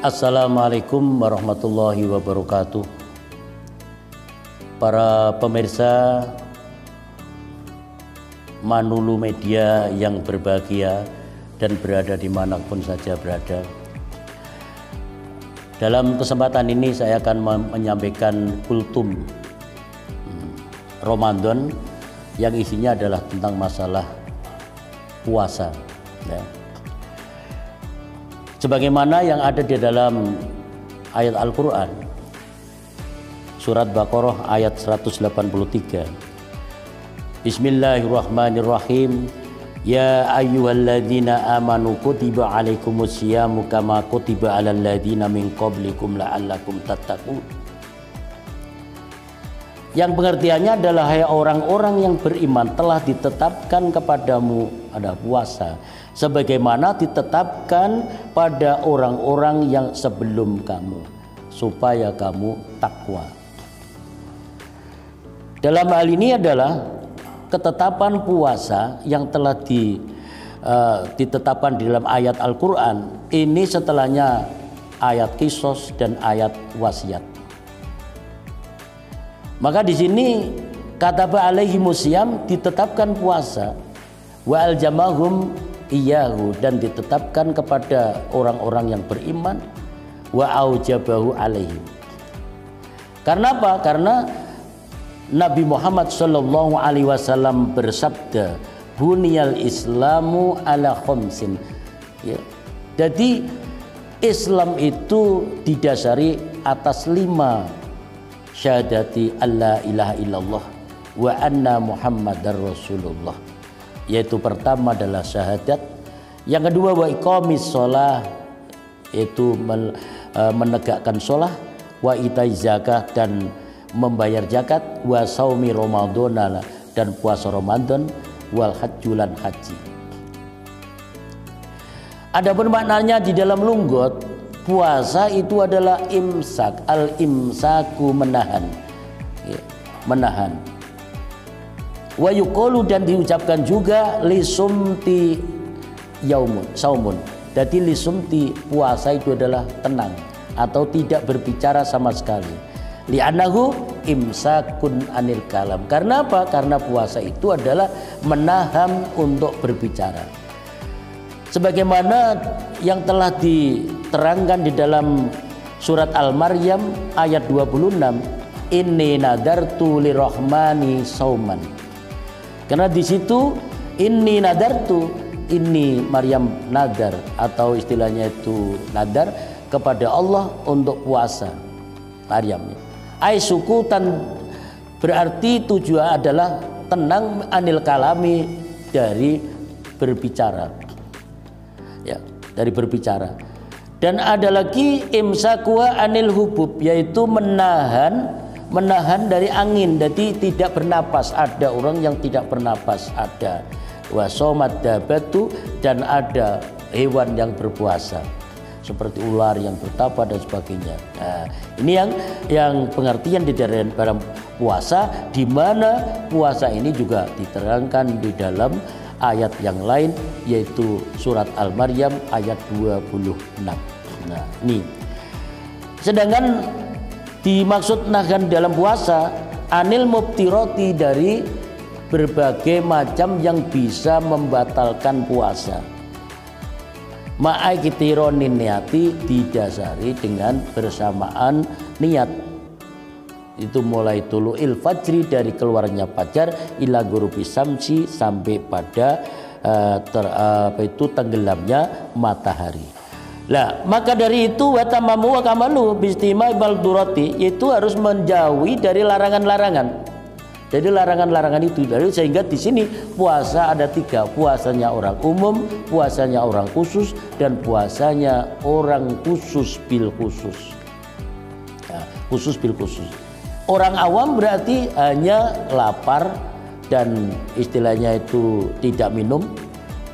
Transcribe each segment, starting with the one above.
Assalamualaikum warahmatullahi wabarakatuh. Para pemirsa Manulu Media yang berbahagia dan berada dimanapun saja berada. Dalam kesempatan ini saya akan menyampaikan kultum Ramadan yang isinya adalah tentang masalah puasa, ya. Sebagaimana yang ada di dalam ayat Al-Quran surat Baqarah ayat 183. Bismillahirrahmanirrahim. Ya ayyuhalladzina amanu kutiba alaikumusyamu kama kutiba alal ladzina min qablikum la'allakum tattaqun. Yang pengertiannya adalah hai orang-orang yang beriman, telah ditetapkan kepadamu ada puasa sebagaimana ditetapkan pada orang-orang yang sebelum kamu supaya kamu takwa. Dalam hal ini adalah ketetapan puasa yang telah ditetapkan di dalam ayat Al-Quran. Ini setelahnya ayat Qisas dan ayat wasiat. Maka di sini kataba alaihimusyam ditetapkan puasa wa aljamahum iyahu dan ditetapkan kepada orang-orang yang beriman wa aujabahu alaihim. Karena apa? Karena Nabi Muhammad sallallahu alaihi wasallam bersabda, "Buniyal Islamu ala khamsin." Ya. Jadi Islam itu didasari atas 5 syahadati alla ilaha illallah wa anna muhammadar rasulullah, yaitu pertama adalah syahadat, yang kedua wa iqamis shalah, yaitu menegakkan shalah, wa itaiz zakah dan membayar zakat, wa saumi ramadhana dan puasa Ramadan, wal hajjulan haji. Adapun maknanya di dalam lunggot, puasa itu adalah imsak, al-imsaku menahan, ya, menahan. Wa yuqalu dan diucapkan juga lisumti yaumun, saumun. Jadi lisumti puasa itu adalah tenang atau tidak berbicara sama sekali. Li'annahu imsakun anil kalam. Karena apa? Karena puasa itu adalah menahan untuk berbicara. Sebagaimana yang telah diterangkan di dalam surat Al-Maryam ayat 26, inni nadartu lirahmani sauman. Karena di situ inni nadartu, ini Maryam nadar atau istilahnya itu nadar kepada Allah untuk puasa. Maryam ai sukutan berarti tujuan adalah tenang anil kalami dari berbicara. Ya, dari berbicara. Dan ada lagi imsakwa anil hubub, yaitu menahan dari angin, jadi tidak bernapas. Ada orang yang tidak bernapas, ada wasomat dabatu, dan ada hewan yang berpuasa seperti ular yang bertapa dan sebagainya. Nah, ini yang pengertian di dalam puasa, di mana puasa ini juga diterangkan di dalam ayat yang lain, yaitu surat Al-Maryam ayat 26. Nah, ini. Sedangkan dimaksud nahan dalam puasa anil mubtiroti, dari berbagai macam yang bisa membatalkan puasa. Ma'ai kitironin niati, didasari dengan bersamaan niat. Itu mulai tulu'il fajri, dari keluarnya fajar, ila gurubi samsi, sampai pada tenggelamnya matahari. Lah, maka dari itu watamamu wa kamalu bistimai baldurati, itu harus menjauhi dari larangan-larangan. Jadi larangan-larangan itu, sehingga di sini puasa ada 3, puasanya orang umum, puasanya orang khusus, dan puasanya orang khusus bil khusus. Nah, khusus bil khusus. Orang awam berarti hanya lapar dan istilahnya itu tidak minum,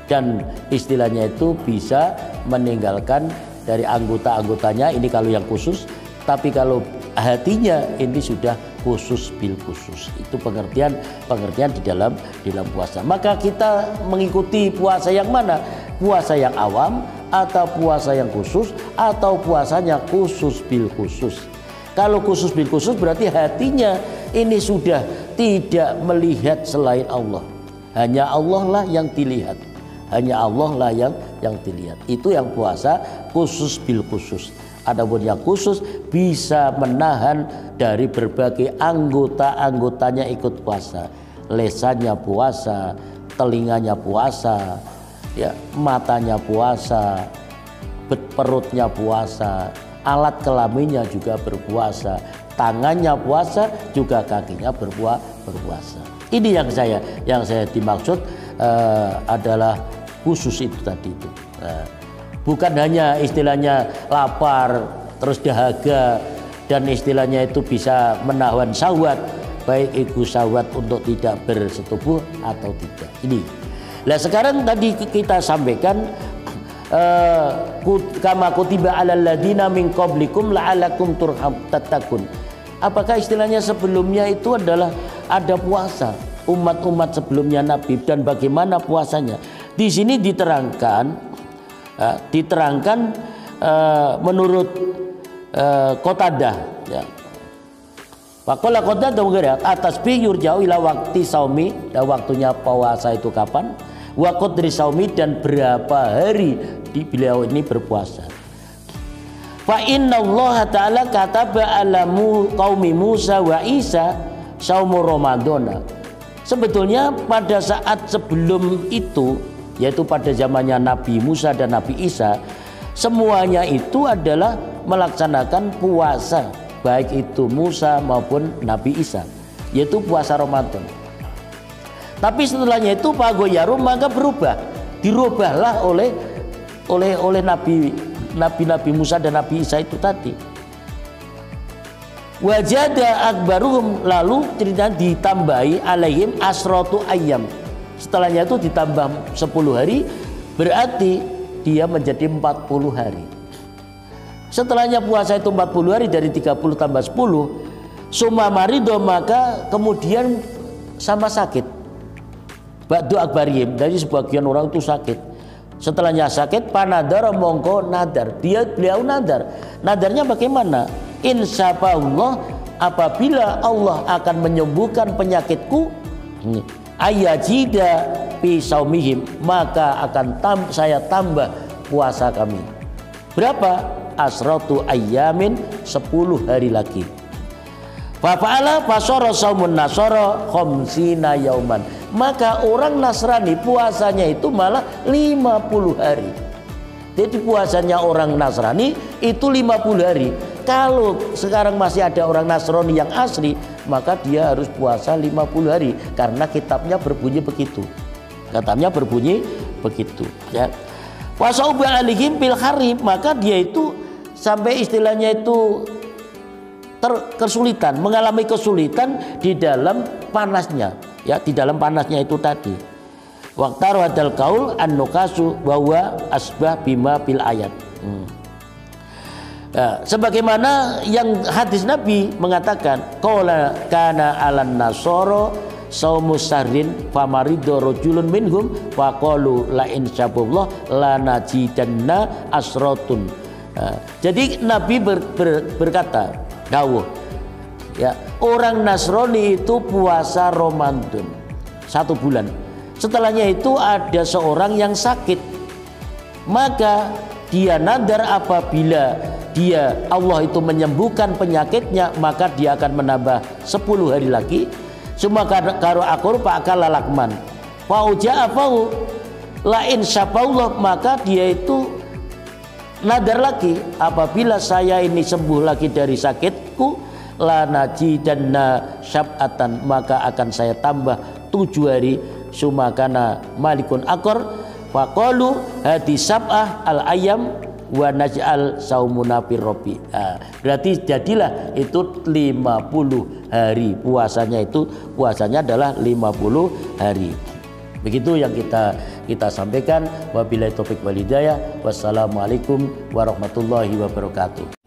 dan istilahnya itu bisa meninggalkan dari anggota-anggotanya, ini kalau yang khusus. Tapi kalau hatinya ini sudah khusus bil khusus. Itu pengertian di dalam puasa. Maka kita mengikuti puasa yang mana? Puasa yang awam atau puasa yang khusus, atau puasanya khusus bil khusus. Kalau khusus bil khusus berarti hatinya ini sudah tidak melihat selain Allah. Hanya Allah lah yang dilihat. Hanya Allah lah yang dilihat. Itu yang puasa khusus bil khusus. Adapun yang khusus bisa menahan dari berbagai anggotanya ikut puasa. Lesannya puasa, telinganya puasa, ya, matanya puasa, perutnya puasa, alat kelaminnya juga berpuasa, tangannya puasa, juga kakinya berpuasa. Ini yang saya dimaksud adalah khusus itu tadi itu. Bukan hanya istilahnya lapar terus dahaga dan istilahnya itu bisa menahan syahwat, baik itu syahwat untuk tidak bersetubuh atau tidak. Ini. Nah sekarang tadi kita sampaikan kama kutiba alal ladina min qablikum la'alakum tattaqun. Apakah istilahnya sebelumnya itu adalah ada puasa umat-umat sebelumnya Nabi dan bagaimana puasanya? Di sini diterangkan menurut Qatadah, ya. Faqala Qatadah atas bi yurja'u ila waqti saumi, dan waktunya puasa itu kapan? Wa qadri saumi, dan berapa hari beliau ini berpuasa. Fa inna Allah ta'ala kataba ala qaumi Musa wa Isa saumu Ramadana. Sebetulnya pada saat sebelum itu, yaitu pada zamannya Nabi Musa dan Nabi Isa, semuanya itu adalah melaksanakan puasa, baik itu Musa maupun Nabi Isa, yaitu puasa Ramadan. Tapi setelahnya itu Pagoyarum maka dirubahlah oleh Nabi Musa dan Nabi Isa itu tadi. Wajada akbaruhum, lalu cerita ditambahi alaihim asratu ayyam. Setelahnya itu ditambah 10 hari, berarti dia menjadi 40 hari. Setelahnya puasa itu 40 hari, dari 30 tambah 10, summa marido, maka kemudian sama sakit. Ba'du akbarihim, dari sebagian orang itu sakit. Setelahnya sakit, panadara mongko nadar. Beliau nadar. Nadarnya bagaimana? Insyaallah, apabila Allah akan menyembuhkan penyakitku, ayajida fi saumihim, maka akan saya tambah puasa kami. Berapa? Asratu ayyamin, 10 hari lagi. Fa'ala fasara saumun nasara khamsina yauman. Maka orang Nasrani puasanya itu malah 50 hari. Jadi puasanya orang Nasrani itu 50 hari. Kalau sekarang masih ada orang Nasrani yang asli, maka dia harus puasa 50 hari karena kitabnya berbunyi begitu. Kitabnya berbunyi begitu, ya. Wasauba alihim bil harib, maka dia itu sampai istilahnya itu kesulitan, mengalami kesulitan di dalam panasnya, ya, di dalam panasnya itu tadi. Waqtar wadal kaul an-nukasu bahwa asbah bima bil ayat. Ya, sebagaimana yang hadis Nabi mengatakan, qala kana alan nasoro saumus sahrin famarido rajulun minhum faqalu la in syabullah la najidanna asratun. Jadi Nabi berkata, dawuh, ya, orang Nasrani itu puasa Ramadan 1 bulan. Setelahnya itu ada seorang yang sakit, maka dia nadar apabila Allah itu menyembuhkan penyakitnya, maka dia akan menambah 10 hari lagi. Semua karo akur pakal lalakman. Fauja afau lain syafallah, maka dia itu nadar lagi, apabila saya ini sembuh lagi dari sakitku, la najidanna syab'atan, maka akan saya tambah 7 hari. Sumakana malikun akor faqalu hadi sab'ah al ayam wa naj'al saumuna firrobi. Berarti jadilah itu 50 hari puasanya adalah 50 hari. Begitu yang kita sampaikan. Wabillahi taufik wal hidayah. Wassalamualaikum warahmatullahi wabarakatuh.